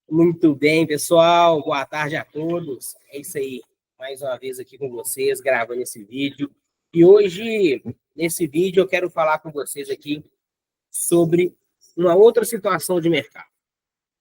Muito bem, pessoal. Boa tarde a todos. É isso aí. Mais uma vez aqui com vocês, gravando esse vídeo. E hoje, nesse vídeo, eu quero falar com vocês aqui sobre uma outra situação de mercado,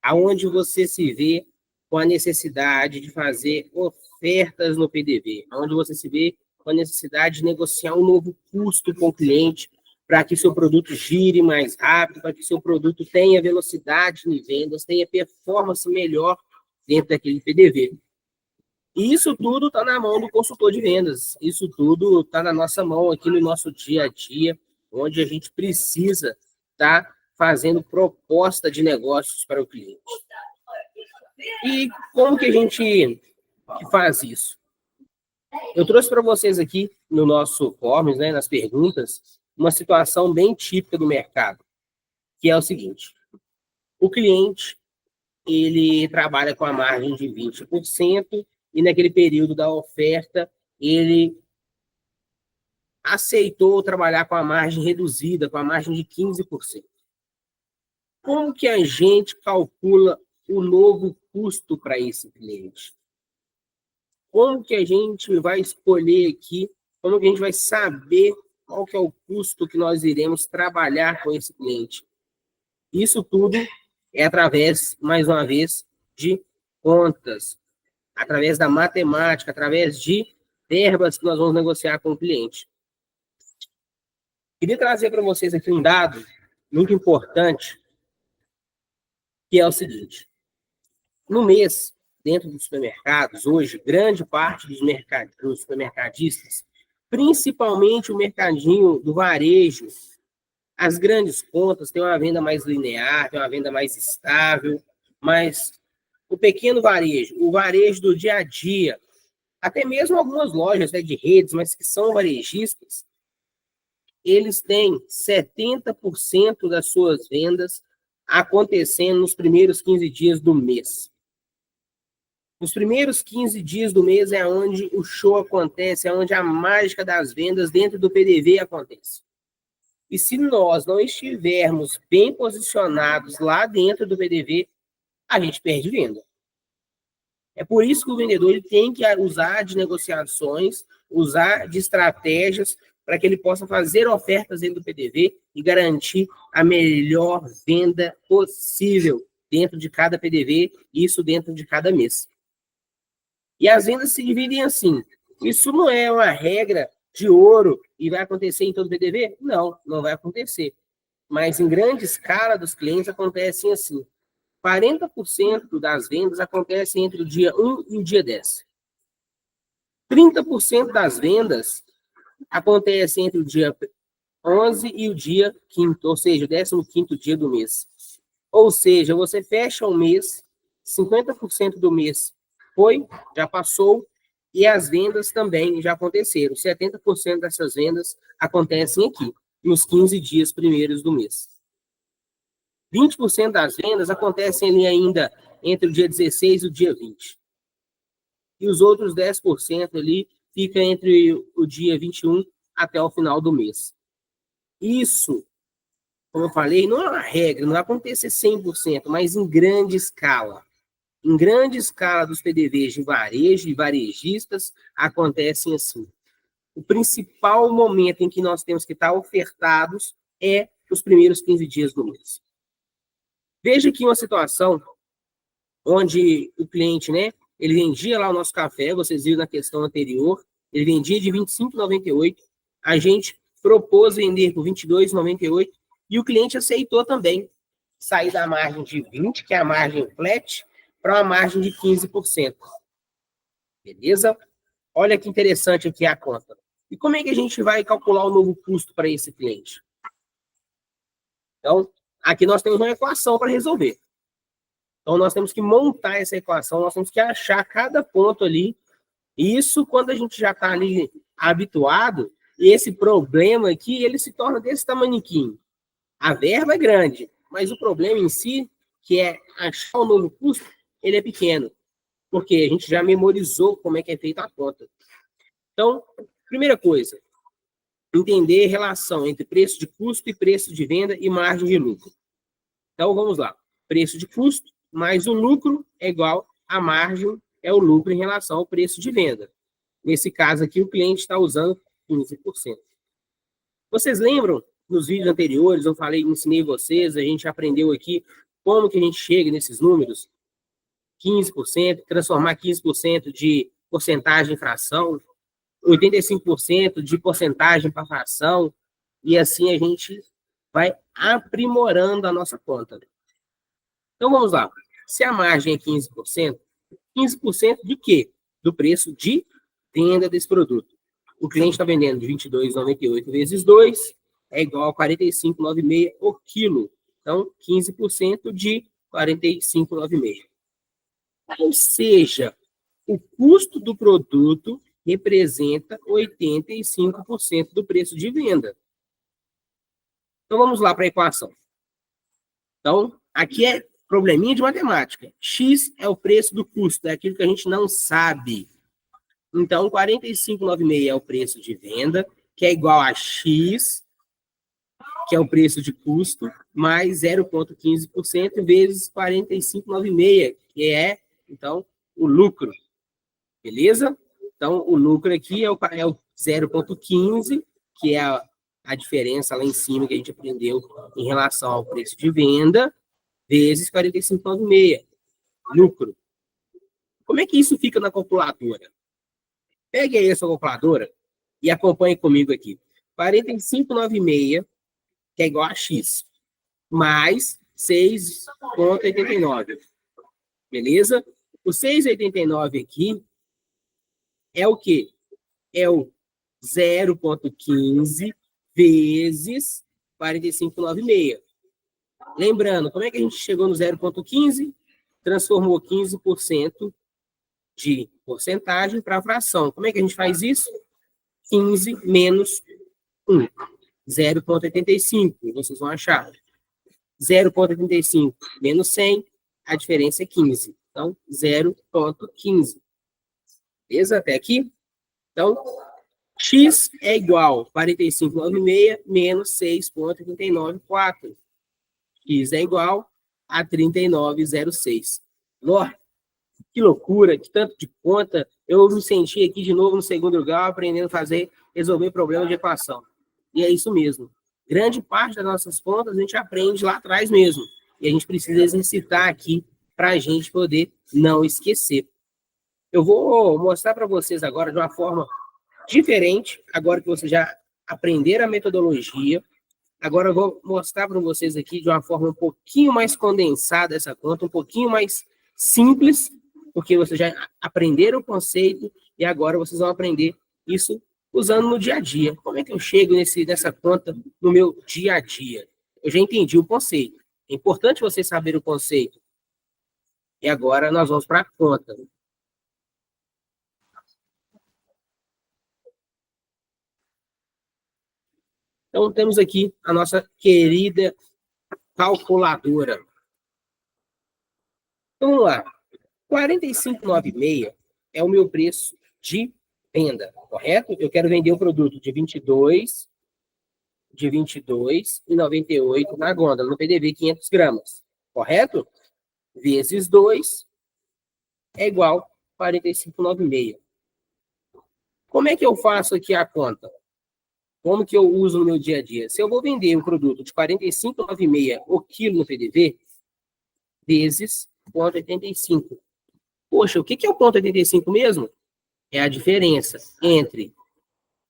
aonde você se vê com a necessidade de fazer ofertas no PDV, aonde você se vê com a necessidade de negociar um novo custo com o cliente para que seu produto gire mais rápido, para que seu produto tenha velocidade em vendas, tenha performance melhor dentro daquele PDV. E isso tudo está na mão do consultor de vendas, isso tudo está na nossa mão aqui no nosso dia a dia, onde a gente precisa estar fazendo proposta de negócios para o cliente. E como que a gente faz isso? Eu trouxe para vocês aqui no nosso Forms, né, nas perguntas, uma situação bem típica do mercado, que é o seguinte: o cliente ele trabalha com a margem de 20% e naquele período da oferta ele aceitou trabalhar com a margem reduzida, com a margem de 15%. Como que a gente calcula o novo custo para esse cliente? Como que a gente vai escolher aqui, como que a gente vai saber qual que é o custo que nós iremos trabalhar com esse cliente? Isso tudo é através, mais uma vez, de contas, através da matemática, através de verbas que nós vamos negociar com o cliente. Queria trazer para vocês aqui um dado muito importante, que é o seguinte: no mês, dentro dos supermercados, hoje, grande parte dos supermercadistas, principalmente o mercadinho do varejo, as grandes contas têm uma venda mais linear, têm uma venda mais estável, mas o pequeno varejo, o varejo do dia a dia, até mesmo algumas lojas, né, de redes, mas que são varejistas, eles têm 70% das suas vendas acontecendo nos primeiros 15 dias do mês. Nos primeiros 15 dias do mês é onde o show acontece, é onde a mágica das vendas dentro do PDV acontece. E se nós não estivermos bem posicionados lá dentro do PDV, a gente perde venda. É por isso que o vendedor ele tem que usar de negociações, usar de estratégias para que ele possa fazer ofertas dentro do PDV e garantir a melhor venda possível dentro de cada PDV, isso dentro de cada mês. E as vendas se dividem assim. Isso não é uma regra de ouro e vai acontecer em todo PDV? Não, não vai acontecer. Mas em grande escala dos clientes acontecem assim. 40% das vendas acontecem entre o dia 1 e o dia 10. 30% das vendas acontecem entre o dia 11 e o dia 5º, ou seja, o 15º dia do mês. Ou seja, você fecha o mês, 50% do mês foi, já passou, e as vendas também já aconteceram. 70% dessas vendas acontecem aqui, nos 15 dias primeiros do mês. 20% das vendas acontecem ali ainda entre o dia 16 e o dia 20. E os outros 10% ali fica entre o dia 21 até o final do mês. Isso, como eu falei, não é uma regra, não vai acontecer 100%, mas em grande escala. Em grande escala dos PDVs de varejo e varejistas, acontecem assim. O principal momento em que nós temos que estar ofertados é os primeiros 15 dias do mês. Veja aqui uma situação onde o cliente, né, ele vendia lá o nosso café, vocês viram na questão anterior, ele vendia de R$ 25,98, a gente propôs vender por R$ 22,98 e o cliente aceitou também sair da margem de 20%, que é a margem flat, para uma margem de 15%. Beleza? Olha que interessante aqui a conta. E como é que a gente vai calcular o novo custo para esse cliente? Então, aqui nós temos uma equação para resolver. Então, nós temos que montar essa equação, nós temos que achar cada ponto ali. E isso, quando a gente já está ali habituado, e esse problema aqui, ele se torna desse tamanhiquinho. A verba é grande, mas o problema em si, que é achar o novo custo, ele é pequeno. Porque a gente já memorizou como é que é feita a conta. Então, primeira coisa, entender a relação entre preço de custo e preço de venda e margem de lucro. Então, vamos lá. Preço de custo mais o lucro é igual a margem, é o lucro em relação ao preço de venda. Nesse caso aqui, o cliente está usando 15%. Vocês lembram, nos vídeos anteriores, eu falei, ensinei vocês, a gente aprendeu aqui como que a gente chega nesses números? 15%, transformar 15% de porcentagem em fração, 85% de porcentagem para fração, e assim a gente vai aprimorando a nossa conta. Então vamos lá. Se a margem é 15%, 15% de quê? Do preço de venda desse produto. O cliente está vendendo de R$ 22,98 vezes 2 é igual a 45,96 o quilo. Então, 15% de 45,96. Ou seja, o custo do produto representa 85% do preço de venda. Então, vamos lá para a equação. Então, aqui é probleminha de matemática. X é o preço do custo, é aquilo que a gente não sabe. Então, 45,96 é o preço de venda, que é igual a X, que é o preço de custo, mais 0,15% vezes 45,96, que é, então, o lucro. Beleza? Então, o lucro aqui é o 0,15, que é a diferença lá em cima que a gente aprendeu em relação ao preço de venda, vezes 45,96. Lucro. Como é que isso fica na calculadora? Pegue aí a sua calculadora e acompanhe comigo aqui. 45,96, que é igual a X, mais 6,89. Beleza? O 6,89 aqui é o quê? É o 0,15 vezes 45,96. Lembrando, como é que a gente chegou no 0,15? Transformou 15% de porcentagem para fração. Como é que a gente faz isso? 15 menos 1. 0,85. Vocês vão achar. 0,85 menos 100, a diferença é 15. Então, 0,15. Beleza? Até aqui? Então, X é igual a 45,96 menos 6,894. X é igual a 39,06. Nossa, que loucura, que tanto de conta. Eu me senti aqui de novo no segundo grau, aprendendo a resolver problemas de equação. E é isso mesmo. Grande parte das nossas contas a gente aprende lá atrás mesmo. E a gente precisa exercitar aqui para a gente poder não esquecer. Eu vou mostrar para vocês agora de uma forma diferente, agora que vocês já aprenderam a metodologia. Agora eu vou mostrar para vocês aqui de uma forma um pouquinho mais condensada essa conta, um pouquinho mais simples, porque vocês já aprenderam o conceito e agora vocês vão aprender isso usando no dia a dia. Como é que eu chego nessa conta no meu dia a dia? Eu já entendi o conceito. É importante você saber o conceito. E agora nós vamos para a conta. Então, temos aqui a nossa querida calculadora. Então, vamos lá. 45,96 é o meu preço de venda, correto? Eu quero vender o produto de 22,98 na gôndola, no PDV 500 gramas, correto? Vezes 2 é igual a 45,96. Como é que eu faço aqui a conta? Como que eu uso no meu dia a dia? Se eu vou vender um produto de 45,96 o quilo no PDV, vezes 0,85. Poxa, o que é o 0,85 mesmo? É a diferença entre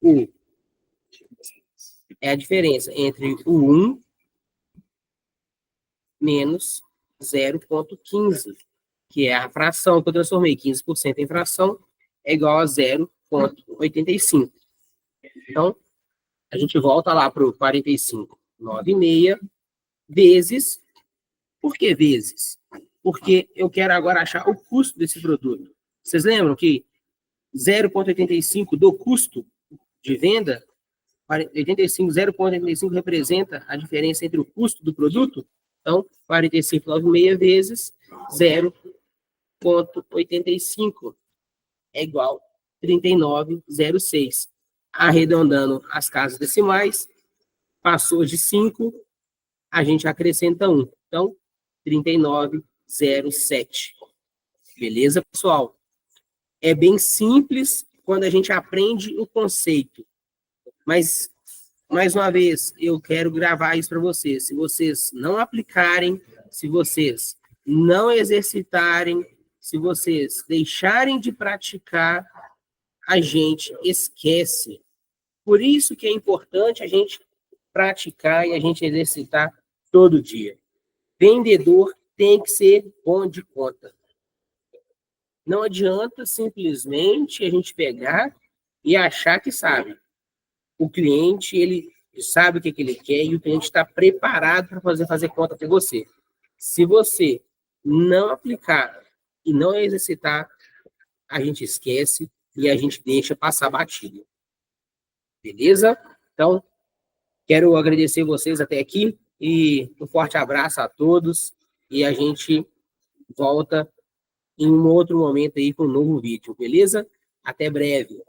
o 1 menos 0,15, que é a fração que eu transformei 15% em fração, é igual a 0,85. Então, a gente volta lá para o 45,96 vezes. Por que vezes? Porque eu quero agora achar o custo desse produto. Vocês lembram que 0,85 do custo de venda, 0,85 representa a diferença entre o custo do produto? Então, 45,96 vezes 0,85 é igual a 39,06. Arredondando as casas decimais, passou de 5, a gente acrescenta 1. Então, 39 07. Beleza, pessoal? É bem simples quando a gente aprende o conceito. Mas, mais uma vez, eu quero gravar isso para vocês. Se vocês não aplicarem, se vocês não exercitarem, se vocês deixarem de praticar, a gente esquece. Por isso que é importante a gente praticar e a gente exercitar todo dia. Vendedor tem que ser bom de conta. Não adianta simplesmente a gente pegar e achar que sabe. O cliente, ele sabe o que ele quer e o cliente está preparado para fazer conta com você. Se você não aplicar e não exercitar, a gente esquece e a gente deixa passar batido. Beleza? Então, quero agradecer vocês até aqui e um forte abraço a todos e a gente volta em um outro momento aí com um novo vídeo, beleza? Até breve.